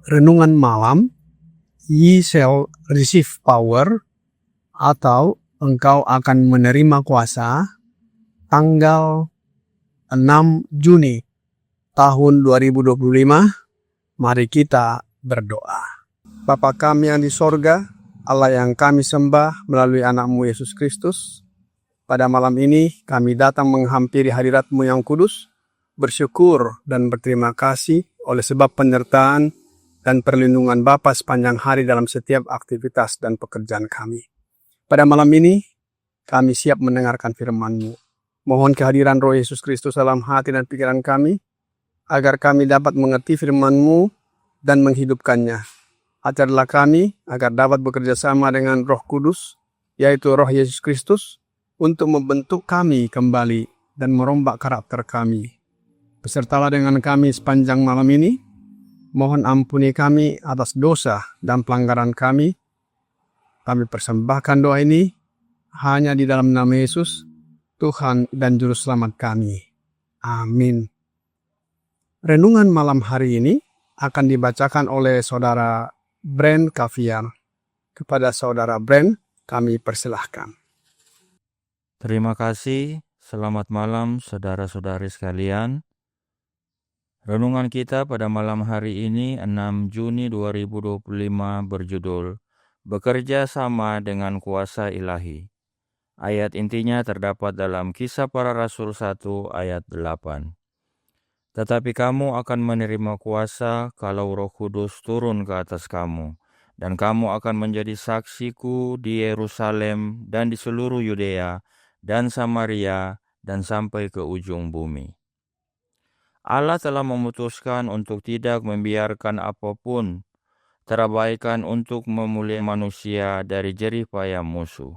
Renungan malam, Ye shall receive power, atau engkau akan menerima kuasa, tanggal 6 Juni tahun 2025. Mari kita berdoa. Bapa kami yang di sorga, Allah yang kami sembah melalui anak-Mu Yesus Kristus, pada malam ini kami datang menghampiri hadirat-Mu yang kudus, bersyukur dan berterima kasih oleh sebab penyertaan dan perlindungan Bapa sepanjang hari dalam setiap aktivitas dan pekerjaan kami. Pada malam ini, kami siap mendengarkan firman-Mu. Mohon kehadiran Roh Yesus Kristus dalam hati dan pikiran kami, agar kami dapat mengerti firman-Mu dan menghidupkannya. Ajarlah kami agar dapat bekerja sama dengan Roh Kudus, yaitu Roh Yesus Kristus, untuk membentuk kami kembali dan merombak karakter kami. Besertalah dengan kami sepanjang malam ini. Mohon ampuni kami atas dosa dan pelanggaran kami. Kami persembahkan doa ini hanya di dalam nama Yesus, Tuhan dan Juru Selamat kami. Amin. Renungan malam hari ini akan dibacakan oleh Saudara Brent Kaviar. Kepada Saudara Brent, kami persilahkan. Terima kasih. Selamat malam saudara-saudari sekalian. Renungan kita pada malam hari ini 6 Juni 2025 berjudul Bekerja sama dengan kuasa ilahi. Ayat intinya terdapat dalam Kisah Para Rasul 1 ayat 8. Tetapi kamu akan menerima kuasa kalau Roh Kudus turun ke atas kamu, dan kamu akan menjadi saksiku di Yerusalem dan di seluruh Yudea dan Samaria dan sampai ke ujung bumi. Allah telah memutuskan untuk tidak membiarkan apapun terabaikan untuk memulihkan manusia dari jerih payah musuh.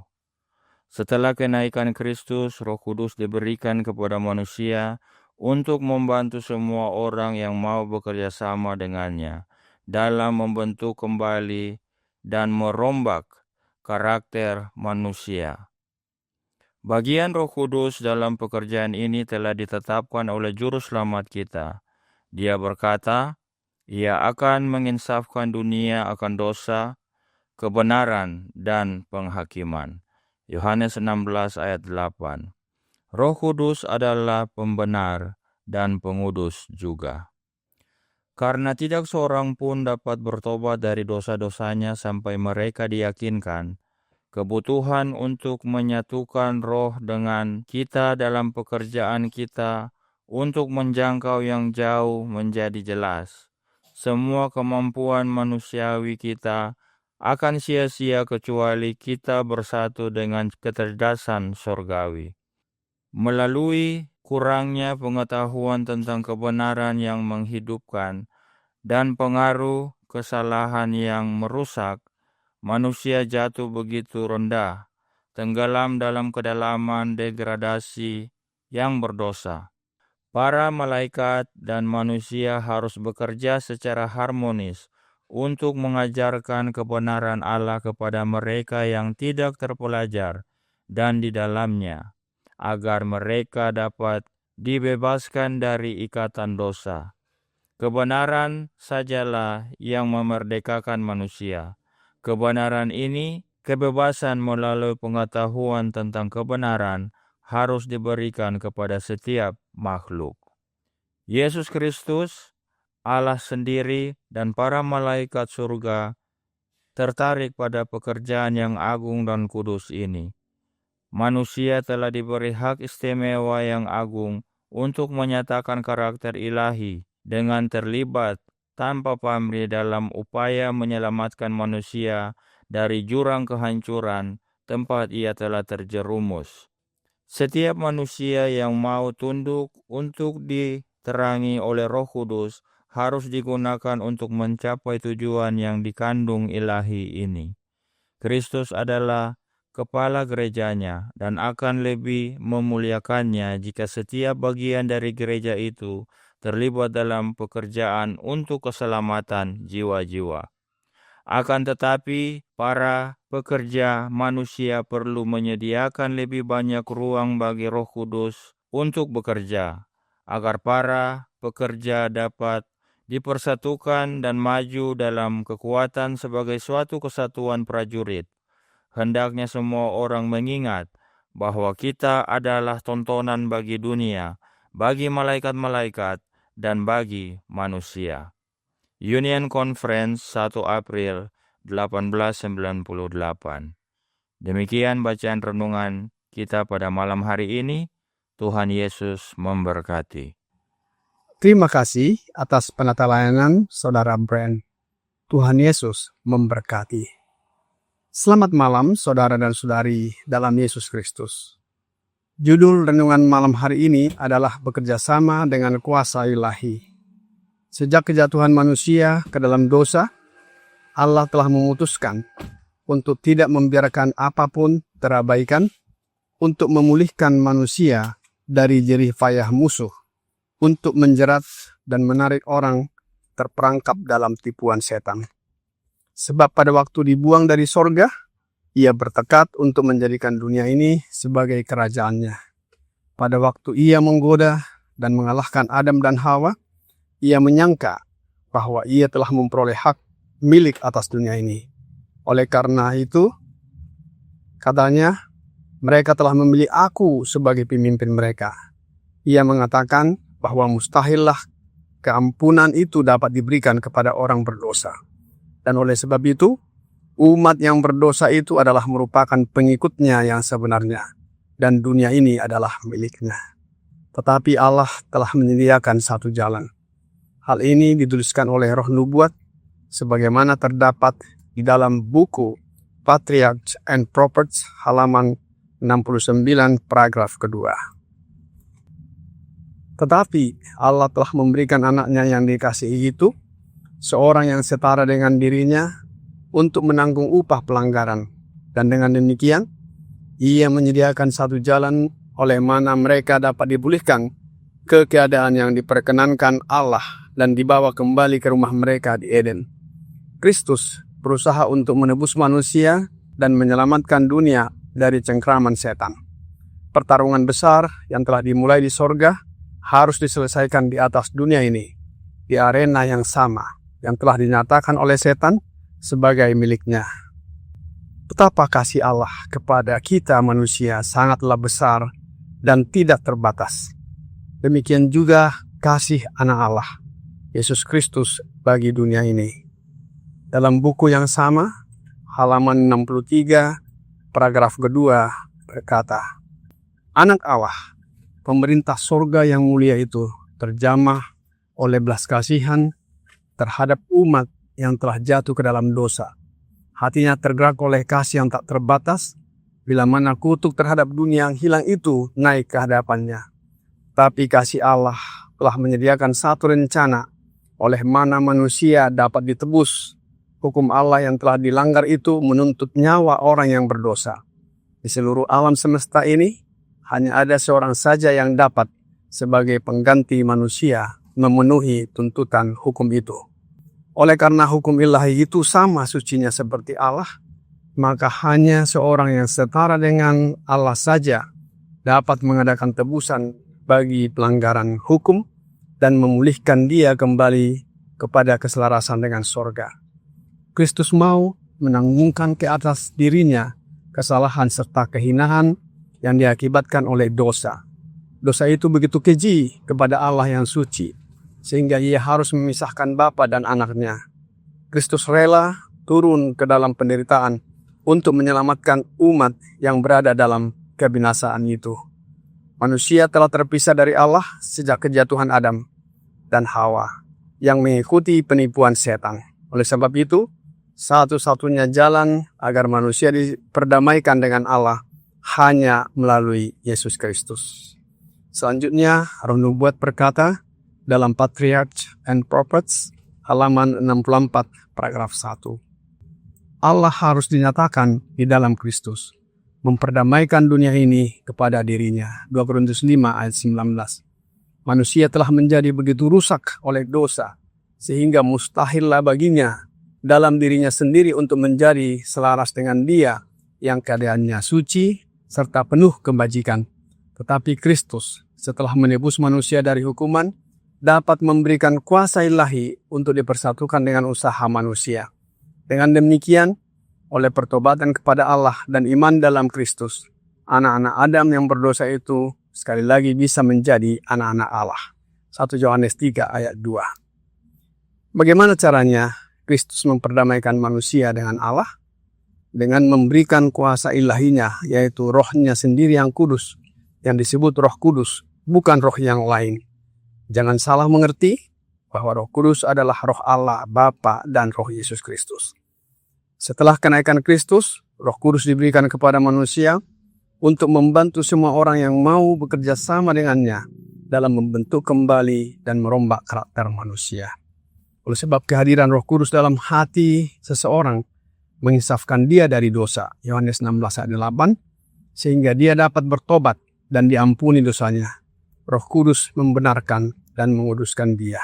Setelah kenaikan Kristus, Roh Kudus diberikan kepada manusia untuk membantu semua orang yang mau bekerja sama dengannya dalam membentuk kembali dan merombak karakter manusia. Bagian Roh Kudus dalam pekerjaan ini telah ditetapkan oleh Juru Selamat kita. Dia berkata, Ia akan menginsafkan dunia akan dosa, kebenaran, dan penghakiman. Yohanes 16 ayat 8. Roh Kudus adalah pembenar dan pengudus juga. Karena tidak seorang pun dapat bertobat dari dosa-dosanya sampai mereka diyakinkan, kebutuhan untuk menyatukan roh dengan kita dalam pekerjaan kita untuk menjangkau yang jauh menjadi jelas. Semua kemampuan manusiawi kita akan sia-sia kecuali kita bersatu dengan kecerdasan sorgawi. Melalui kurangnya pengetahuan tentang kebenaran yang menghidupkan dan pengaruh kesalahan yang merusak, manusia jatuh begitu rendah, tenggelam dalam kedalaman degradasi yang berdosa. Para malaikat dan manusia harus bekerja secara harmonis untuk mengajarkan kebenaran Allah kepada mereka yang tidak terpelajar dan di dalamnya, agar mereka dapat dibebaskan dari ikatan dosa. Kebenaran sajalah yang memerdekakan manusia. Kebenaran ini, kebebasan melalui pengetahuan tentang kebenaran, harus diberikan kepada setiap makhluk. Yesus Kristus, Allah sendiri, dan para malaikat surga tertarik pada pekerjaan yang agung dan kudus ini. Manusia telah diberi hak istimewa yang agung untuk menyatakan karakter ilahi dengan terlibat tanpa pamrih dalam upaya menyelamatkan manusia dari jurang kehancuran tempat ia telah terjerumus. Setiap manusia yang mau tunduk untuk diterangi oleh Roh Kudus harus digunakan untuk mencapai tujuan yang dikandung ilahi ini. Kristus adalah kepala gerejanya dan akan lebih memuliakannya jika setiap bagian dari gereja itu terlibat dalam pekerjaan untuk keselamatan jiwa-jiwa. Akan tetapi, para pekerja manusia perlu menyediakan lebih banyak ruang bagi Roh Kudus untuk bekerja, agar para pekerja dapat dipersatukan dan maju dalam kekuatan sebagai suatu kesatuan prajurit. Hendaknya semua orang mengingat bahwa kita adalah tontonan bagi dunia, bagi malaikat-malaikat, dan bagi manusia. Union Conference 1 April 1898. Demikian bacaan renungan kita pada malam hari ini. Tuhan Yesus memberkati. Terima kasih atas penata layanan Saudara Brand. Tuhan Yesus memberkati. Selamat malam saudara dan saudari dalam Yesus Kristus. Judul renungan malam hari ini adalah bekerja sama dengan kuasa ilahi. Sejak kejatuhan manusia ke dalam dosa, Allah telah memutuskan untuk tidak membiarkan apapun terabaikan untuk memulihkan manusia dari jerih payah musuh, untuk menjerat dan menarik orang terperangkap dalam tipuan setan. Sebab pada waktu dibuang dari sorga, ia bertekad untuk menjadikan dunia ini sebagai kerajaannya. Pada waktu ia menggoda dan mengalahkan Adam dan Hawa, ia menyangka bahwa ia telah memperoleh hak milik atas dunia ini. Oleh karena itu, katanya, mereka telah memilih aku sebagai pemimpin mereka. Ia mengatakan bahwa mustahillah keampunan itu dapat diberikan kepada orang berdosa. Dan oleh sebab itu, umat yang berdosa itu adalah merupakan pengikutnya yang sebenarnya. Dan dunia ini adalah miliknya. Tetapi Allah telah menyediakan satu jalan. Hal ini dituliskan oleh Roh Nubuat, sebagaimana terdapat di dalam buku Patriarchs and Prophets halaman 69 paragraf kedua. Tetapi Allah telah memberikan anaknya yang dikasihi itu, seorang yang setara dengan dirinya untuk menanggung upah pelanggaran. Dan dengan demikian, ia menyediakan satu jalan oleh mana mereka dapat dipulihkan ke keadaan yang diperkenankan Allah dan dibawa kembali ke rumah mereka di Eden. Kristus berusaha untuk menebus manusia dan menyelamatkan dunia dari cengkraman setan. Pertarungan besar yang telah dimulai di sorga harus diselesaikan di atas dunia ini, di arena yang sama yang telah dinyatakan oleh setan sebagai miliknya. Betapa kasih Allah kepada kita manusia sangatlah besar dan tidak terbatas. Demikian juga kasih anak Allah, Yesus Kristus bagi dunia ini. Dalam buku yang sama, halaman 63, paragraf kedua berkata, Anak Allah, pemerintah sorga yang mulia itu terjamah oleh belas kasihan terhadap umat yang telah jatuh ke dalam dosa. Hatinya tergerak oleh kasih yang tak terbatas, bila mana kutuk terhadap dunia yang hilang itu naik ke hadapannya. Tapi kasih Allah telah menyediakan satu rencana, oleh mana manusia dapat ditebus. Hukum Allah yang telah dilanggar itu menuntut nyawa orang yang berdosa. Di seluruh alam semesta ini, hanya ada seorang saja yang dapat sebagai pengganti manusia memenuhi tuntutan hukum itu. Oleh karena hukum ilahi itu sama sucinya seperti Allah, maka hanya seorang yang setara dengan Allah saja dapat mengadakan tebusan bagi pelanggaran hukum dan memulihkan dia kembali kepada keselarasan dengan sorga. Kristus mau menanggungkan ke atas dirinya kesalahan serta kehinaan yang diakibatkan oleh dosa. Dosa itu begitu keji kepada Allah yang suci, sehingga ia harus memisahkan Bapa dan anaknya. Kristus rela turun ke dalam penderitaan untuk menyelamatkan umat yang berada dalam kebinasaan itu. Manusia telah terpisah dari Allah sejak kejatuhan Adam dan Hawa yang mengikuti penipuan setan. Oleh sebab itu, satu-satunya jalan agar manusia diperdamaikan dengan Allah hanya melalui Yesus Kristus. Selanjutnya, Roh Nubuat berkata dalam Patriarchs and Prophets halaman 64 paragraf 1. Allah harus dinyatakan di dalam Kristus, memperdamaikan dunia ini kepada dirinya. 2 Korintus 5 ayat 19. Manusia telah menjadi begitu rusak oleh dosa, sehingga mustahillah baginya dalam dirinya sendiri untuk menjadi selaras dengan Dia yang keadaannya suci serta penuh kebajikan. Tetapi Kristus, setelah menebus manusia dari hukuman, dapat memberikan kuasa ilahi untuk dipersatukan dengan usaha manusia. Dengan demikian, oleh pertobatan kepada Allah dan iman dalam Kristus, anak-anak Adam yang berdosa itu sekali lagi bisa menjadi anak-anak Allah. 1 Yohanes 3 ayat 2. Bagaimana caranya Kristus memperdamaikan manusia dengan Allah? Dengan memberikan kuasa ilahinya, yaitu rohnya sendiri yang kudus, yang disebut Roh Kudus, bukan roh yang lain. Jangan salah mengerti bahwa Roh Kudus adalah roh Allah, Bapa, dan roh Yesus Kristus. Setelah kenaikan Kristus, Roh Kudus diberikan kepada manusia untuk membantu semua orang yang mau bekerja sama dengannya dalam membentuk kembali dan merombak karakter manusia. Oleh sebab kehadiran Roh Kudus dalam hati seseorang menginsafkan dia dari dosa, Yohanes 16 ayat 8, sehingga dia dapat bertobat dan diampuni dosanya. Roh Kudus membenarkan dan menguduskan dia.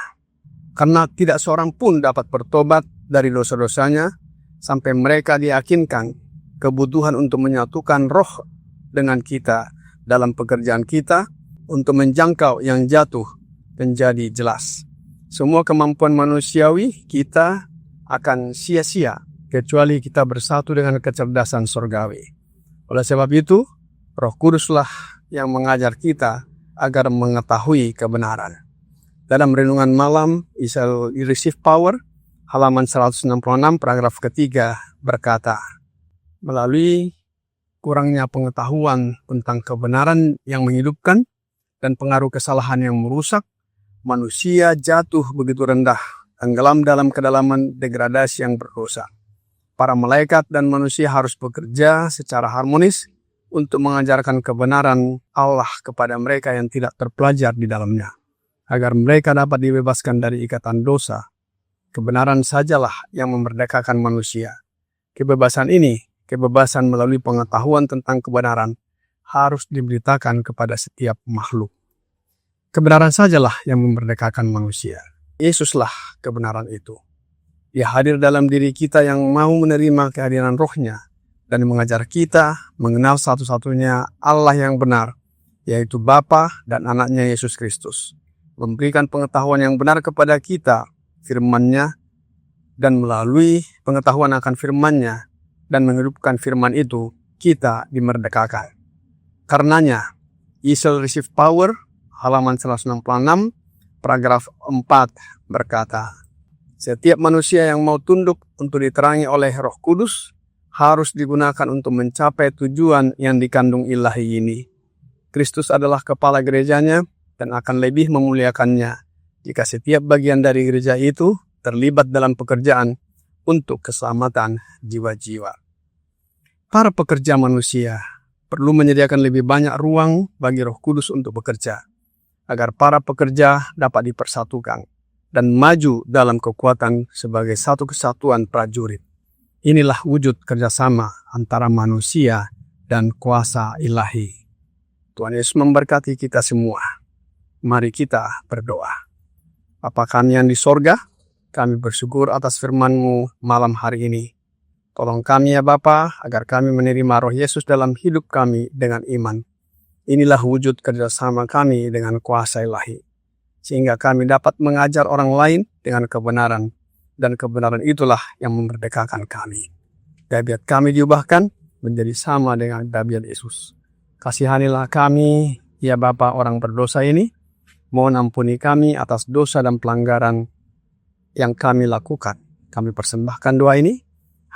Karena tidak seorang pun dapat bertobat dari dosa-dosanya sampai mereka diyakinkan kebutuhan untuk menyatukan roh dengan kita dalam pekerjaan kita untuk menjangkau yang jatuh menjadi jelas. Semua kemampuan manusiawi kita akan sia-sia kecuali kita bersatu dengan kecerdasan surgawi. Oleh sebab itu, Roh Kuduslah yang mengajar kita agar mengetahui kebenaran. Dalam renungan malam, You Shall Receive Power, halaman 166 paragraf ketiga berkata, melalui kurangnya pengetahuan tentang kebenaran yang menghidupkan dan pengaruh kesalahan yang merusak, manusia jatuh begitu rendah, tenggelam dalam kedalaman degradasi yang berdosa. Para malaikat dan manusia harus bekerja secara harmonis untuk mengajarkan kebenaran Allah kepada mereka yang tidak terpelajar di dalamnya, agar mereka dapat dibebaskan dari ikatan dosa. Kebenaran sajalah yang memerdekakan manusia. Kebebasan ini, kebebasan melalui pengetahuan tentang kebenaran, harus diberitakan kepada setiap makhluk. Kebenaran sajalah yang memerdekakan manusia. Yesuslah kebenaran itu. Dia hadir dalam diri kita yang mau menerima kehadiran Roh-Nya dan mengajar kita mengenal satu-satunya Allah yang benar, yaitu Bapa dan Anaknya Yesus Kristus. Memberikan pengetahuan yang benar kepada kita, firman-Nya, dan melalui pengetahuan akan firman-Nya dan menghidupkan firman itu, kita dimerdekakan. Karenanya, You Shall Receive Power, halaman 166, paragraf 4 berkata, setiap manusia yang mau tunduk untuk diterangi oleh Roh Kudus harus digunakan untuk mencapai tujuan yang dikandung ilahi ini. Kristus adalah kepala gerejanya dan akan lebih memuliakannya jika setiap bagian dari gereja itu terlibat dalam pekerjaan untuk keselamatan jiwa-jiwa. Para pekerja manusia perlu menyediakan lebih banyak ruang bagi Roh Kudus untuk bekerja, agar para pekerja dapat dipersatukan dan maju dalam kekuatan sebagai satu kesatuan prajurit. Inilah wujud kerjasama antara manusia dan kuasa ilahi. Tuhan Yesus memberkati kita semua. Mari kita berdoa. Bapa kami yang di sorga, kami bersyukur atas firman-Mu malam hari ini. Tolong kami ya Bapa, agar kami menerima Roh Yesus dalam hidup kami dengan iman. Inilah wujud kerjasama kami dengan kuasa ilahi, sehingga kami dapat mengajar orang lain dengan kebenaran, dan kebenaran itulah yang memerdekakan kami. Tabiat kami diubahkan menjadi sama dengan tabiat Yesus. Kasihanilah kami, ya Bapa orang berdosa ini. Mohon ampuni kami atas dosa dan pelanggaran yang kami lakukan. Kami persembahkan doa ini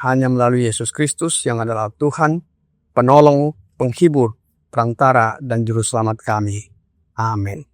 hanya melalui Yesus Kristus yang adalah Tuhan, penolong, penghibur, perantara, dan juru selamat kami. Amin.